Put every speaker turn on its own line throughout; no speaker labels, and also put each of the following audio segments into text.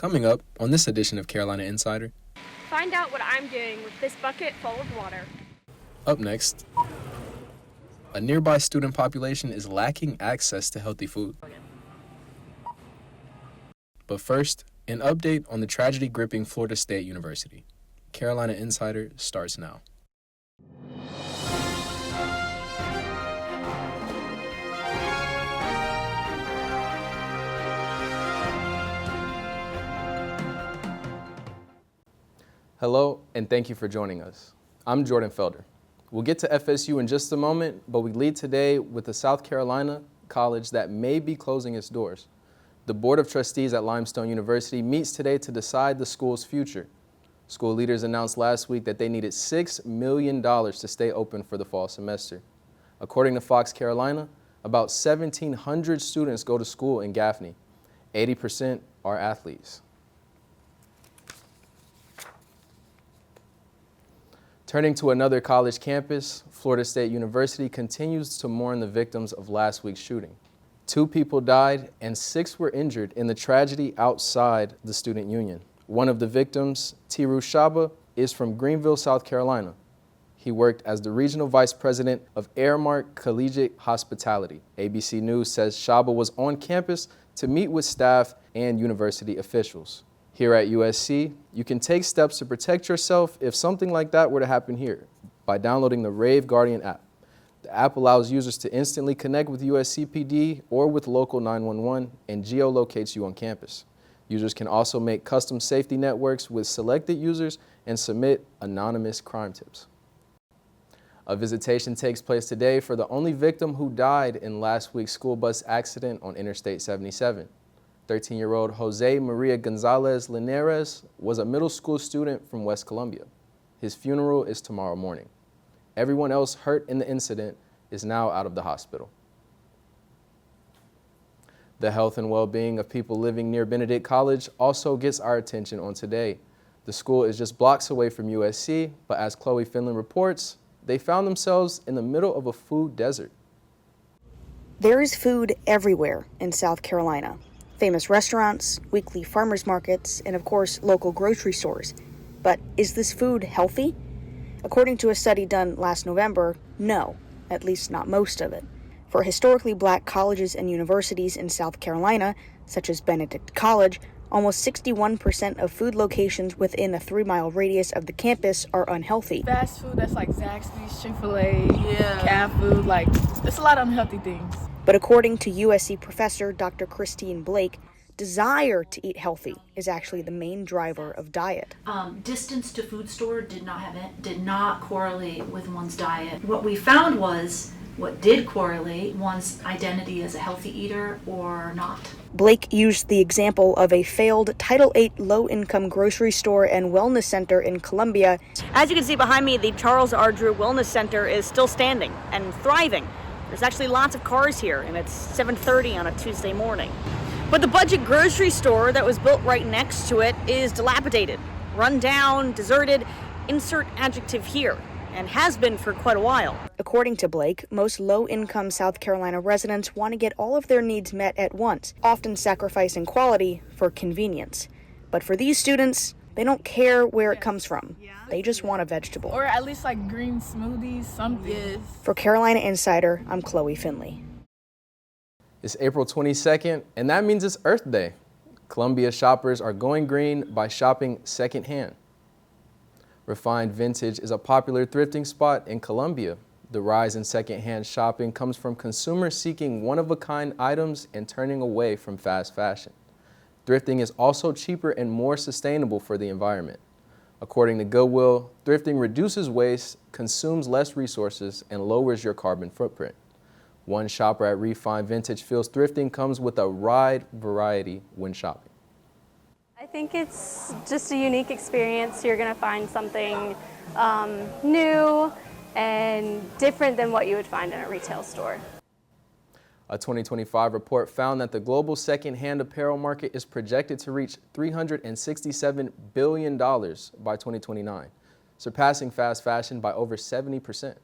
Coming up on this edition of Carolina Insider.
Find out what I'm doing with this bucket full of water.
Up next, a nearby student population is lacking access to healthy food. But first, an update on the tragedy gripping Florida State University. Carolina Insider starts now. Hello, and thank you for joining us. I'm Jordan Felder. We'll get to FSU in just a moment, but we lead today with a South Carolina college that may be closing its doors. The Board of Trustees at Limestone University meets today to decide the school's future. School leaders announced last week that they needed $6 million to stay open for the fall semester. According to Fox Carolina, about 1,700 students go to school in Gaffney. 80% are athletes. Turning to another college campus, Florida State University continues to mourn the victims of last week's shooting. 2 people died and 6 were injured in the tragedy outside the student union. One of the victims, Tiru Shaba, is from Greenville, South Carolina. He worked as the regional vice president of Airmark Collegiate Hospitality. ABC News says Shaba was on campus to meet with staff and university officials. Here at USC, you can take steps to protect yourself if something like that were to happen here by downloading the Rave Guardian app. The app allows users to instantly connect with USCPD or with local 911 and geolocates you on campus. Users can also make custom safety networks with selected users and submit anonymous crime tips. A visitation takes place today for the only victim who died in last week's school bus accident on Interstate 77. 13-year-old Jose Maria Gonzalez Linares was a middle school student from West Columbia. His funeral is tomorrow morning. Everyone else hurt in the incident is now out of the hospital. The health and well-being of people living near Benedict College also gets our attention on today. The school is just blocks away from USC, but as Chloe Finland reports, they found themselves in the middle of a food desert.
There is food everywhere in South Carolina. Famous restaurants, weekly farmers markets, and of course, local grocery stores. But is this food healthy? According to a study done last November, no, at least not most of it. For historically black colleges and universities in South Carolina, such as Benedict College, almost 61% of food locations within a 3-mile radius of the campus are unhealthy.
Fast food, that's like Zaxby's, Chick-fil-A, cat food, like, it's a lot of unhealthy things.
But according to USC professor Dr. Christine Blake, desire to eat healthy is actually the main driver of diet.
Distance to food store did not correlate with one's diet. What we found was what did correlate one's identity as a healthy eater or not.
Blake used the example of a failed Title VIII low-income grocery store and wellness center in Columbia. As you can see behind me, the Charles R. Drew Wellness Center is still standing and thriving. There's actually lots of cars here, and it's 7:30 on a Tuesday morning. But the budget grocery store that was built right next to it is dilapidated, run down, deserted, insert adjective here, and has been for quite a while. According to Blake, most low-income South Carolina residents want to get all of their needs met at once, often sacrificing quality for convenience. But for these students, they don't care where it comes from. They just want a vegetable.
Or at least like green smoothies, something.
For Carolina Insider, I'm Chloe Finley.
It's April 22nd, and that means it's Earth Day. Columbia shoppers are going green by shopping secondhand. Refined Vintage is a popular thrifting spot in Columbia. The rise in secondhand shopping comes from consumers seeking one-of-a-kind items and turning away from fast fashion. Thrifting is also cheaper and more sustainable for the environment. According to Goodwill, thrifting reduces waste, consumes less resources, and lowers your carbon footprint. One shopper at Refined Vintage feels thrifting comes with a wide variety when shopping.
I think it's just a unique experience. You're going to find something new and different than what you would find in a retail store.
A 2025 report found that the global secondhand apparel market is projected to reach $367 billion by 2029, surpassing fast fashion by over 70%.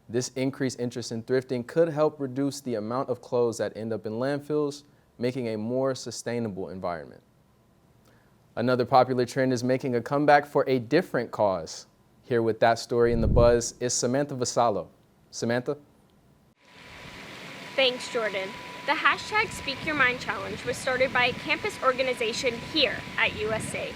This increased interest in thrifting could help reduce the amount of clothes that end up in landfills, making a more sustainable environment. Another popular trend is making a comeback for a different cause. Here with that story in the buzz is Samantha Vassallo. Samantha?
Thanks, Jordan. The hashtag Speak Your Mind Challenge was started by a campus organization here at USC.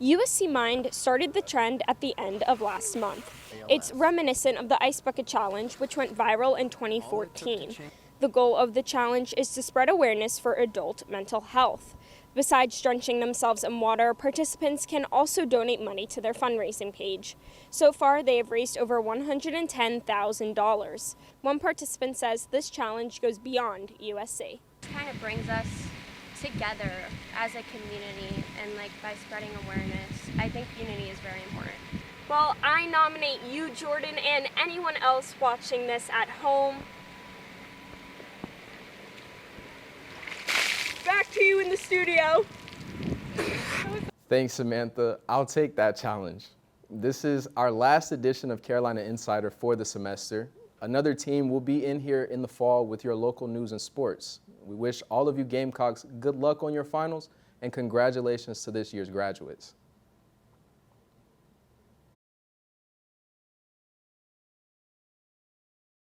USC Mind started the trend at the end of last month. It's reminiscent of the Ice Bucket Challenge, which went viral in 2014. The goal of the challenge is to spread awareness for adult mental health. Besides drenching themselves in water, participants can also donate money to their fundraising page. So far, they have raised over $110,000. One participant says this challenge goes beyond USC.
It kind of brings us together as a community, and by spreading awareness, I think unity is very important.
Well, I nominate you, Jordan, and anyone else watching this at home. Back to you in the studio.
Thanks, Samantha. I'll take that challenge. This is our last edition of Carolina Insider for the semester. Another team will be in here in the fall with your local news and sports. We wish all of you Gamecocks good luck on your finals and congratulations to this year's graduates.